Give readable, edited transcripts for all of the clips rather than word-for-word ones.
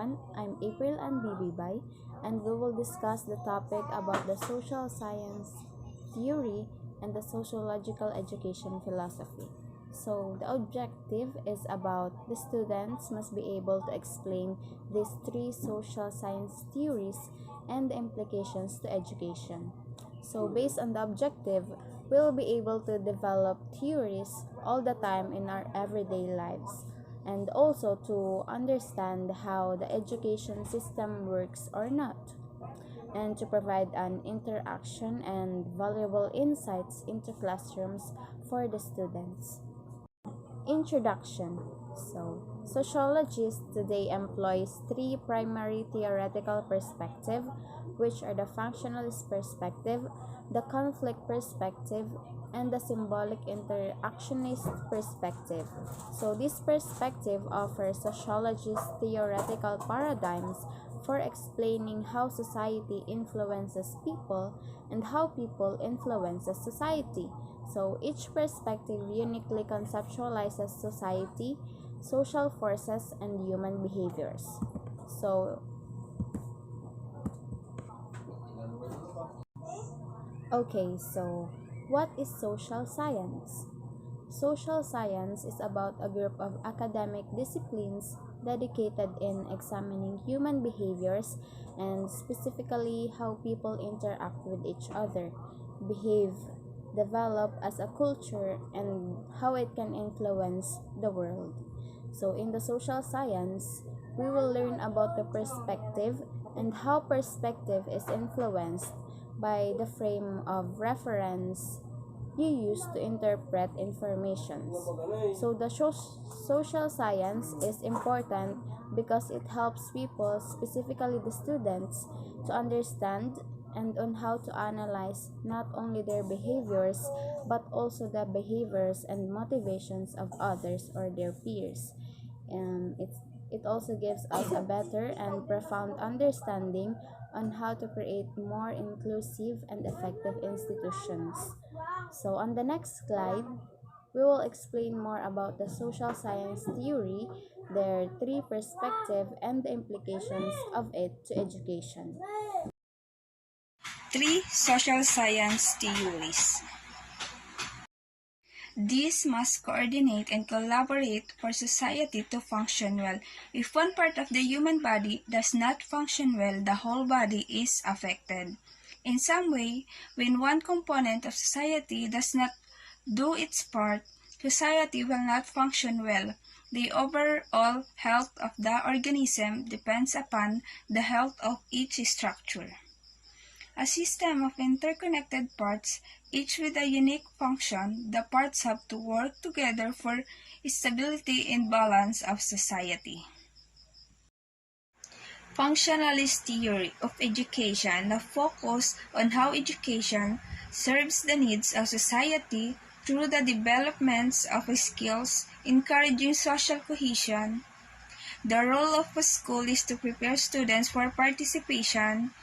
everyone. I'm April and Bibibay, and we will discuss the topic about the social science theory and the sociological education philosophy. So, the objective is about the students must be able to explain these three social science theories and the implications to education. So, based on the objective, we'll be able to develop theories all the time in our everyday lives and also to understand how the education system works or not, and to provide an interaction and valuable insights into classrooms for the students. Introduction. Sociologists today employs three primary theoretical perspectives, which are the functionalist perspective, the conflict perspective, and the symbolic interactionist perspective. So this perspective offers sociologists theoretical paradigms for explaining how society influences people and how people influences society. So each perspective uniquely conceptualizes society, social forces, and human behaviors. So, what is social science? Social science is about a group of academic disciplines dedicated in examining human behaviors and specifically how people interact with each other, behave, develop as a culture, and how it can influence the world. So, in the social science, we will learn about the perspective and how perspective is influenced by the frame of reference you use to interpret information. So the social science is important because it helps people, specifically the students, to understand and on how to analyze not only their behaviors but also the behaviors and motivations of others or their peers. And it also gives us a better and profound understanding on how to create more inclusive and effective institutions. So on the next slide, we will explain more about the social science theory, their three perspectives, and the implications of it to education. Three social science theories. These must coordinate and collaborate for society to function well. If one part of the human body does not function well, the whole body is affected. In some way, when one component of society does not do its part, society will not function well. The overall health of the organism depends upon the health of each structure. A system of interconnected parts, each with a unique function, the parts have to work together for stability and balance of society. Functionalist theory of education na focus on how education serves the needs of society through the developments of skills, encouraging social cohesion. The role of a school is to prepare students for participation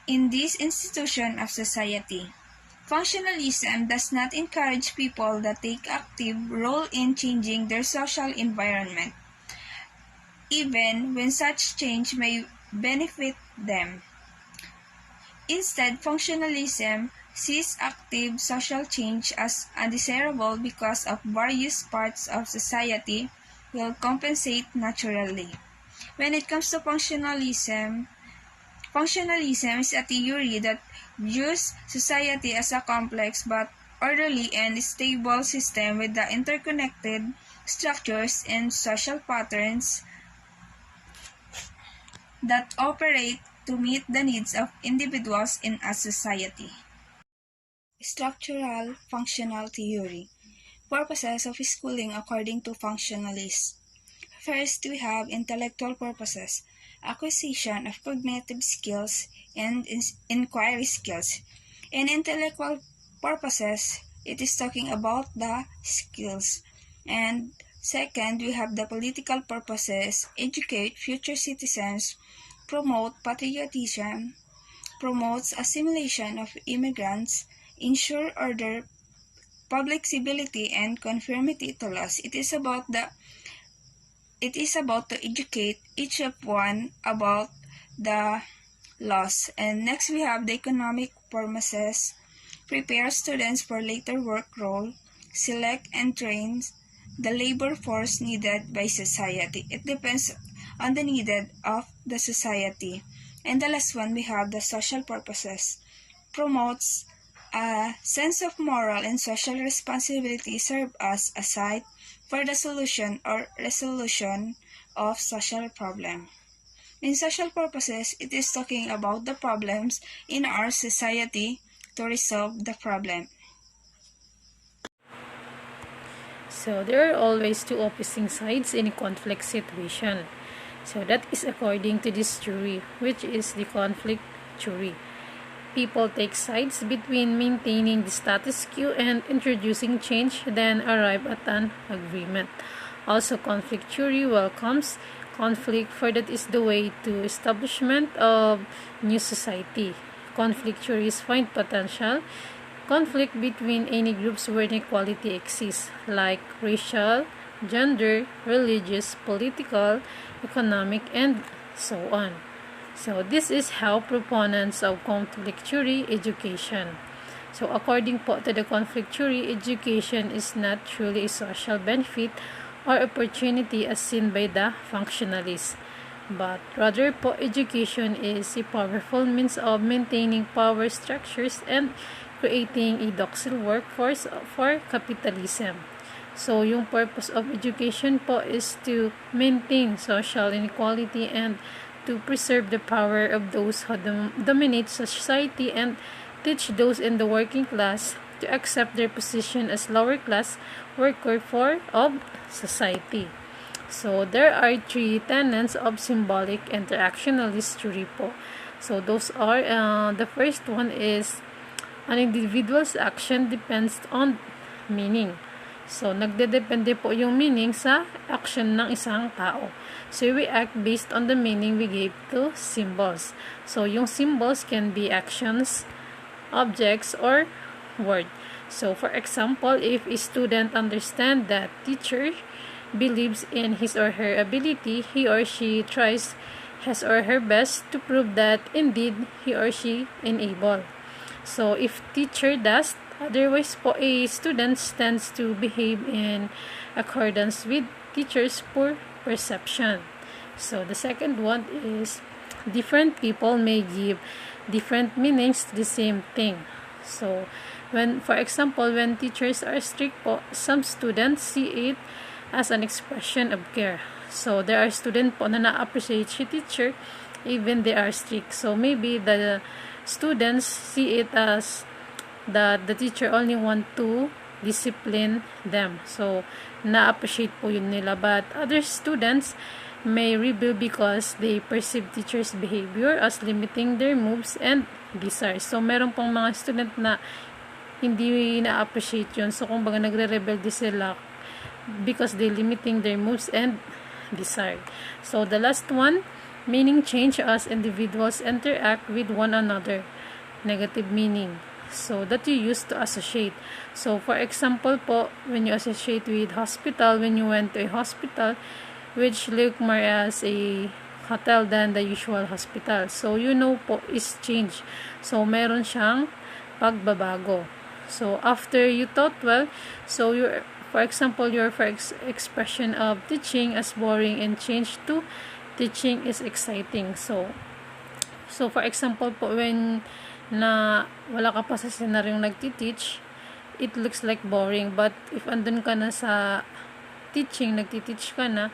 in this institution of society. Functionalism does not encourage people that take active role in changing their social environment, even when such change may benefit them. Instead, functionalism sees active social change as undesirable because of various parts of society will compensate naturally. When it comes to functionalism is a theory that views society as a complex but orderly and stable system with the interconnected structures and social patterns that operate to meet the needs of individuals in a society. Structural functional theory. Purposes of schooling according to functionalists. First, we have intellectual purposes, acquisition of cognitive skills and inquiry skills. In intellectual purposes, it is talking about the skills. And second, we have the political purposes, educate future citizens, promote patriotism, promotes assimilation of immigrants, ensure order, public civility, and conformity to laws. It is about the it is about to educate each of one about the laws. And next we have the economic purposes, prepare students for later work role, select and train the labor force needed by society. It depends on the needed of the society. And the last one we have the social purposes, promotes a sense of moral and social responsibility, serve as a site for the solution or resolution of social problem. In social purposes, it is talking about the problems in our society to resolve the problem. So there are always two opposing sides in a conflict situation. So that is according to this theory, which is the conflict theory. People take sides between maintaining the status quo and introducing change, then arrive at an agreement. Also, conflict theory welcomes conflict, for that is the way to establishment of new society. Conflict theories find potential conflict between any groups where inequality exists, like racial, gender, religious, political, economic, and so on. So this is how proponents of conflict theory education. So according po to the conflict theory, education is not truly a social benefit or opportunity as seen by the functionalists, but rather po education is a powerful means of maintaining power structures and creating a docile workforce for capitalism. So yung purpose of education po is to maintain social inequality and to preserve the power of those who dominate society and teach those in the working class to accept their position as lower class worker for of society. So there are three tenets of symbolic interactionalist theory po. So those are, the first one is an individual's action depends on meaning. So nagdedepende po yung meaning sa action ng isang tao. So we act based on the meaning we gave to symbols. So yung symbols can be actions, objects, or word. So for example, if a student understands that teacher believes in his or her ability, he or she tries his or her best to prove that indeed he or she enable. So if teacher does, otherwise po a student tends to behave in accordance with teacher's poor perception. So the second one is different people may give different meanings to the same thing. So when, for example, when teachers are strict po, some students see it as an expression of care. So there are students po na na-appreciate si teacher even they are strict. So maybe the students see it as that the teacher only want to discipline them. So na-appreciate po yun nila. But other students may rebel because they perceive teacher's behavior as limiting their moves and desires. So meron pong mga student na hindi na-appreciate yun. So kumbaga nagre-rebelde sila because they limiting their moves and desire. So the last one, meaning change as individuals interact with one another. Negative meaning. So that you use to associate. So for example po, when you associate with hospital, when you went to a hospital, which look more as a hotel than the usual hospital. So you know po is change. So meron siyang pagbabago. So after you taught well, so your, for example, your first expression of teaching as boring and change to teaching is exciting. So for example po, when na wala ka pa sa senaryong nagtiteach, it looks like boring. But if andun ka na sa teaching, nagtiteach ka na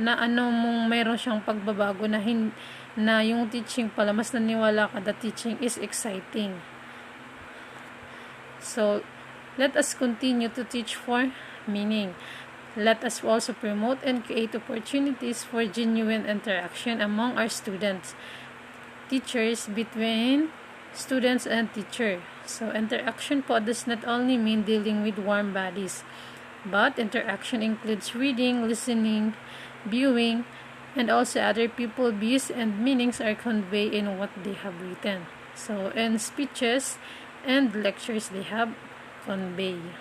ano mong mayroon siyang pagbabago na na yung teaching pala, mas naniwala ka that teaching is exciting. So let us continue to teach for meaning. Let us also promote and create opportunities for genuine interaction among our students, teachers, between students and teacher. So interaction po does not only mean dealing with warm bodies, but interaction includes reading, listening, viewing, and also other people's views and meanings are conveyed in what they have written. So in speeches and lectures they have conveyed.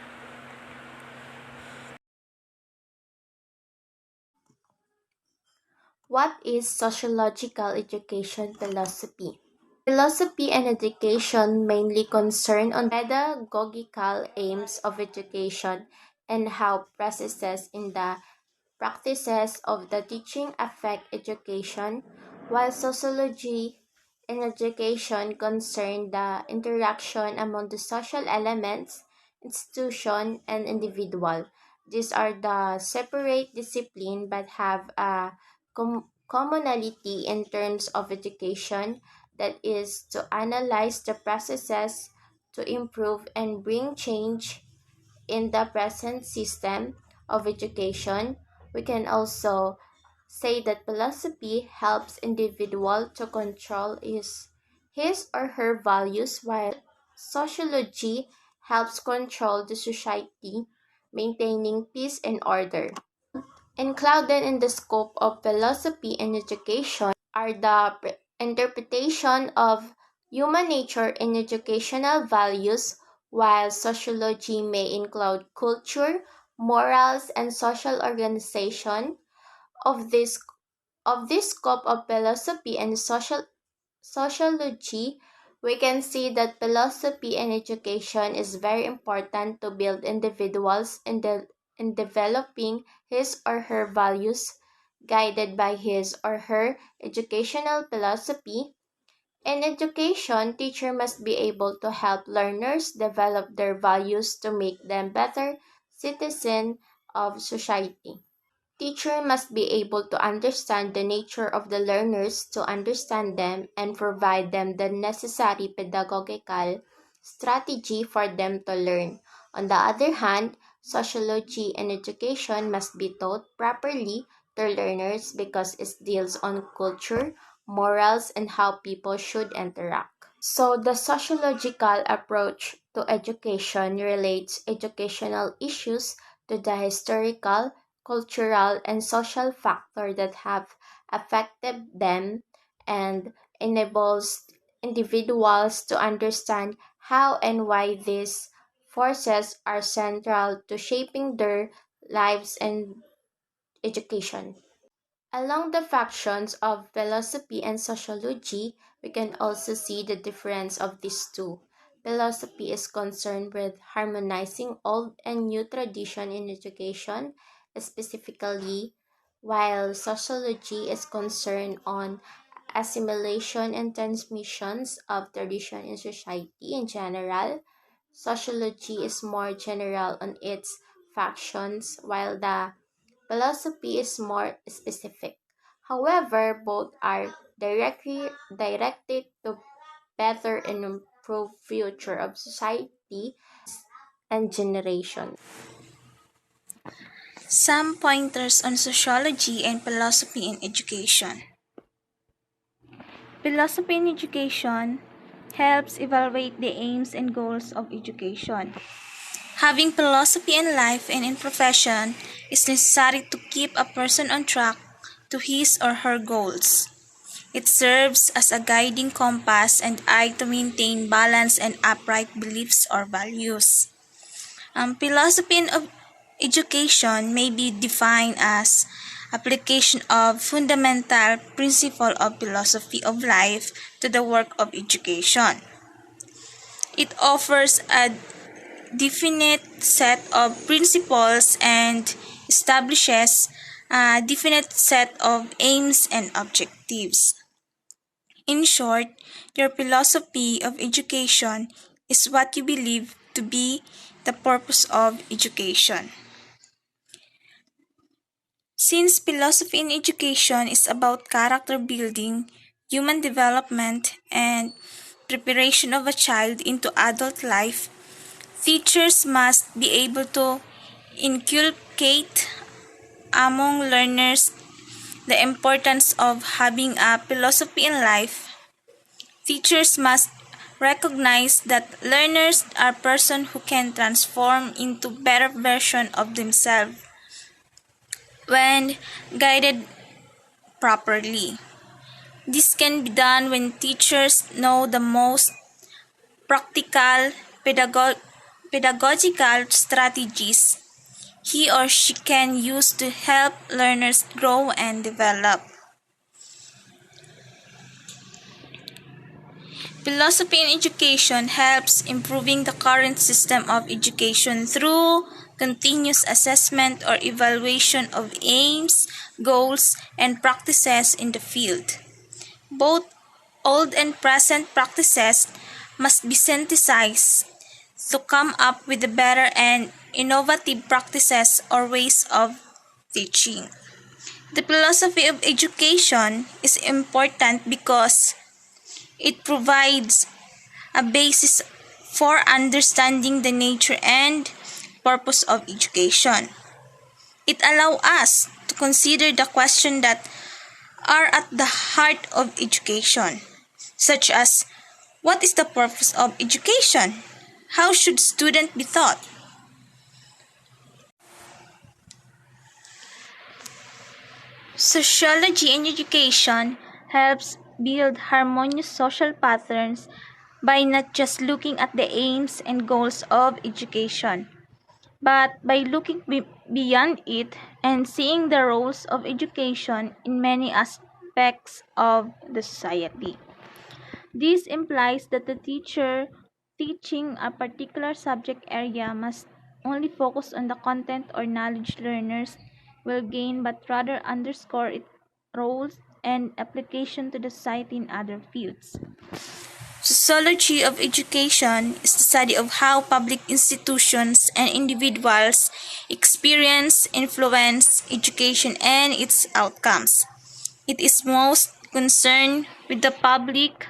What is sociological education philosophy? Philosophy and education mainly concern on pedagogical aims of education and how processes in the practices of the teaching affect education, while sociology and education concern the interaction among the social elements, institution, and individual. These are the separate discipline but have a commonality in terms of education, that is to analyze the processes to improve and bring change in the present system of education. We can also say that philosophy helps individual to control his or her values, while sociology helps control the society, maintaining peace and order. Included in the scope of philosophy and education are the interpretation of human nature and educational values, while sociology may include culture, morals, and social organization. Of this scope of philosophy and sociology, we can see that philosophy and education is very important to build individuals in developing his or her values, guided by his or her educational philosophy. In education, teacher must be able to help learners develop their values to make them better citizens of society. Teacher must be able to understand the nature of the learners to understand them and provide them the necessary pedagogical strategy for them to learn. On the other hand, sociology and education must be taught properly to learners because it deals on culture, morals, and how people should interact. So, the sociological approach to education relates educational issues to the historical, cultural, and social factors that have affected them, and enables individuals to understand how and why these forces are central to shaping their lives and education. Along the factions of philosophy and sociology, we can also see the difference of these two. Philosophy is concerned with harmonizing old and new tradition in education, specifically, while sociology is concerned on assimilation and transmissions of tradition in society in general. Sociology is more general on its factions, while the philosophy is more specific. However, both are directed to better and improve future of society and generation. Some pointers on sociology and philosophy in education. Philosophy in education helps evaluate the aims and goals of education. Having philosophy in life and in profession is necessary to keep a person on track to his or her goals. It serves as a guiding compass and eye to maintain balance and upright beliefs or values. Philosophy in education may be defined as application of fundamental principle of philosophy of life to the work of education. It offers a definite set of principles and establishes a definite set of aims and objectives. In short, your philosophy of education is what you believe to be the purpose of education. Since philosophy in education is about character building, human development, and preparation of a child into adult life, teachers must be able to inculcate among learners the importance of having a philosophy in life. Teachers must recognize that learners are persons who can transform into better version of themselves when guided properly. This can be done when teachers know the most practical pedagogical strategies he or she can use to help learners grow and develop. Philosophy in education helps improving the current system of education through continuous assessment or evaluation of aims, goals, and practices in the field. Both old and present practices must be synthesized to come up with the better and innovative practices or ways of teaching. The philosophy of education is important because it provides a basis for understanding the nature and purpose of education. It allows us to consider the questions that are at the heart of education, such as what is the purpose of education? How should students be taught? Sociology in education helps build harmonious social patterns by not just looking at the aims and goals of education, but by looking beyond it and seeing the roles of education in many aspects of the society. This implies that the teacher teaching a particular subject area must only focus on the content or knowledge learners will gain, but rather underscore its roles and application to the society in other fields. Sociology of education is the study of how public institutions and individuals experience, influence education and its outcomes. It is most concerned with the public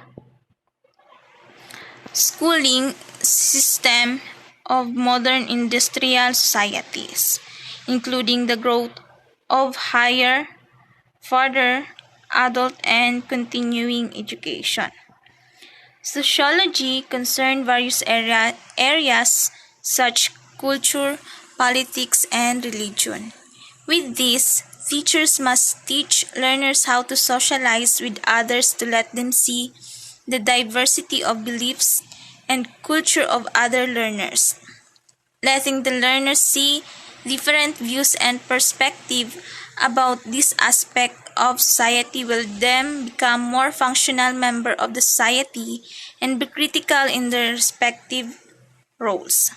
schooling system of modern industrial societies, including the growth of higher, further, adult, and continuing education. Sociology concerns various areas such culture, politics, and religion. With this, teachers must teach learners how to socialize with others to let them see the diversity of beliefs and culture of other learners. Letting the learners see different views and perspectives about this aspect of society will then become more functional member of the society and be critical in their respective roles.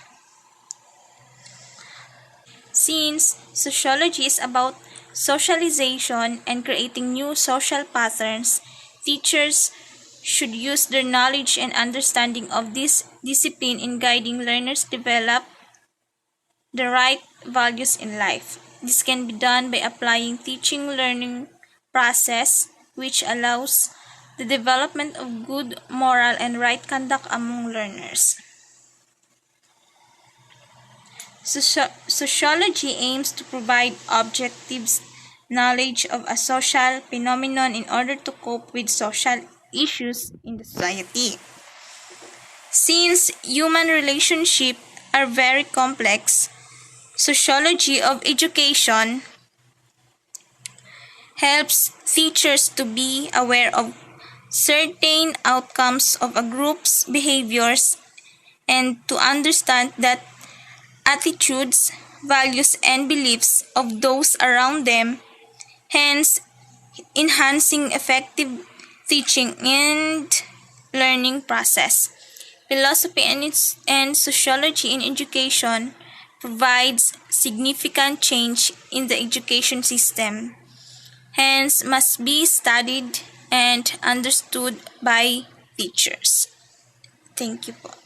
Since sociology is about socialization and creating new social patterns, teachers should use their knowledge and understanding of this discipline in guiding learners develop the right values in life. This can be done by applying teaching learning process which allows the development of good moral and right conduct among learners. Sociology aims to provide objective knowledge of a social phenomenon in order to cope with social issues in the society. Since human relationships are very complex, sociology of education helps teachers to be aware of certain outcomes of a group's behaviors and to understand that attitudes, values, and beliefs of those around them, hence enhancing effective teaching and learning process. Philosophy and sociology in education provides significant change in the education system, hence must be studied and understood by teachers. Thank you po.